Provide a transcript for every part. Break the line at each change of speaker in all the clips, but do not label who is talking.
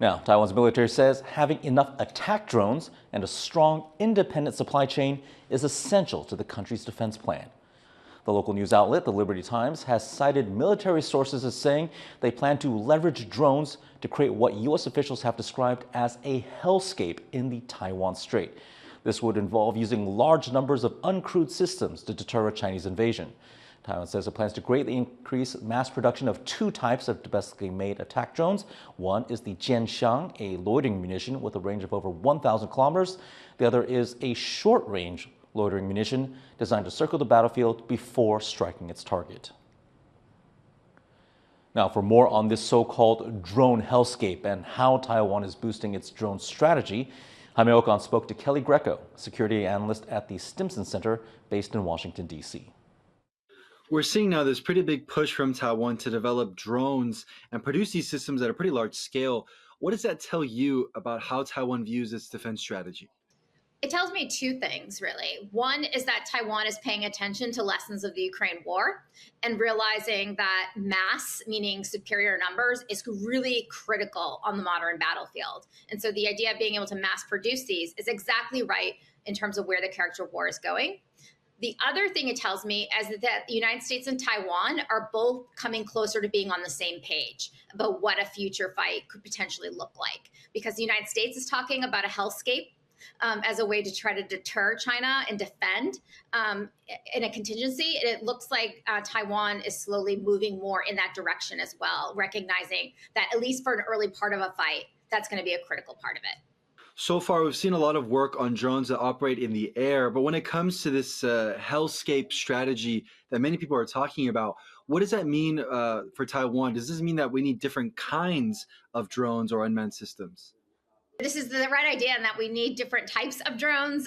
Now, Taiwan's military says having enough attack drones and a strong, independent supply chain is essential to the country's defense plan. The local news outlet, the Liberty Times, has cited military sources as saying they plan to leverage drones to create what U.S. officials have described as a hellscape in the Taiwan Strait. This would involve using large numbers of uncrewed systems to deter a Chinese invasion. Taiwan says it plans to greatly increase mass production of two types of domestically made attack drones. One is the Jianxiang, a loitering munition with a range of over 1,000 kilometers. The other is a short-range loitering munition designed to circle the battlefield before striking its target. Now, for more on this so-called drone hellscape and how Taiwan is boosting its drone strategy, Jaime Ocon spoke to Kelly Greco, security analyst at the Stimson Center based in Washington, D.C.
We're seeing now this pretty big push from Taiwan to develop drones and produce these systems at a pretty large scale. What does that tell you about how Taiwan views its defense strategy?
It tells me two things, really. One is that Taiwan is paying attention to lessons of the Ukraine war and realizing that mass, meaning superior numbers, is really critical on the modern battlefield. And so the idea of being able to mass produce these is exactly right in terms of where the character war is going. The other thing it tells me is that the United States and Taiwan are both coming closer to being on the same page about what a future fight could potentially look like. Because the United States is talking about a hellscape as a way to try to deter China and defend in a contingency. And it looks like Taiwan is slowly moving more in that direction as well, recognizing that at least for an early part of a fight, that's going to be a critical part of it.
So far, we've seen a lot of work on drones that operate in the air, but when it comes to this hellscape strategy that many people are talking about, what does that mean for Taiwan? Does this mean that we need different kinds of drones or unmanned systems?
This is the right idea in that we need different types of drones.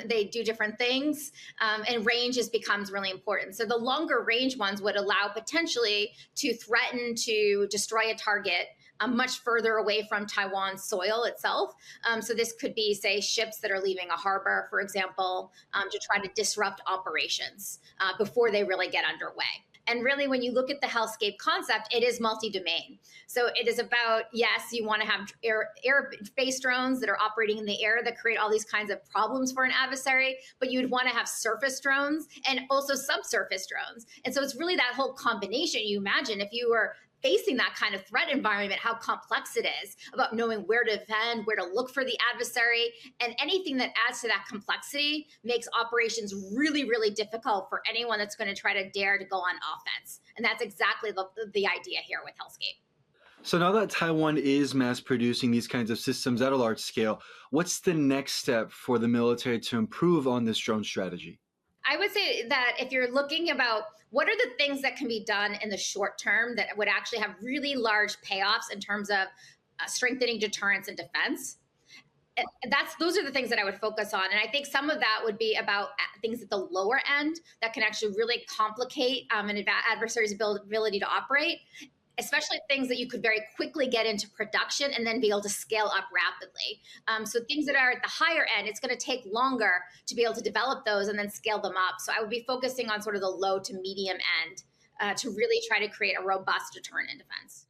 They do different things, and range becomes really important. So the longer range ones would allow potentially to threaten to destroy a target much further away from Taiwan's soil itself. So this could be, say, ships that are leaving a harbor, for example, to try to disrupt operations before they really get underway. And really, when you look at the hellscape concept, it is multi-domain. So it is about, yes, you want to have air-based drones that are operating in the air that create all these kinds of problems for an adversary, but you'd want to have surface drones and also subsurface drones. And so it's really that whole combination. You imagine if you were facing that kind of threat environment, how complex it is about knowing where to defend, where to look for the adversary, and anything that adds to that complexity makes operations really, really difficult for anyone that's going to try to dare to go on offense. And that's exactly the idea here with Hellscape.
So now that Taiwan is mass producing these kinds of systems at a large scale, what's the next step for the military to improve on this drone strategy?
I would say that if you're looking about what are the things that can be done in the short term that would actually have really large payoffs in terms of strengthening deterrence and defense, those are the things that I would focus on. And I think some of that would be about things at the lower end that can actually really complicate an adversary's ability to operate, especially things that you could very quickly get into production and then be able to scale up rapidly. So things that are at the higher end, it's going to take longer to be able to develop those and then scale them up. So I would be focusing on sort of the low to medium end to really try to create a robust deterrent in defense.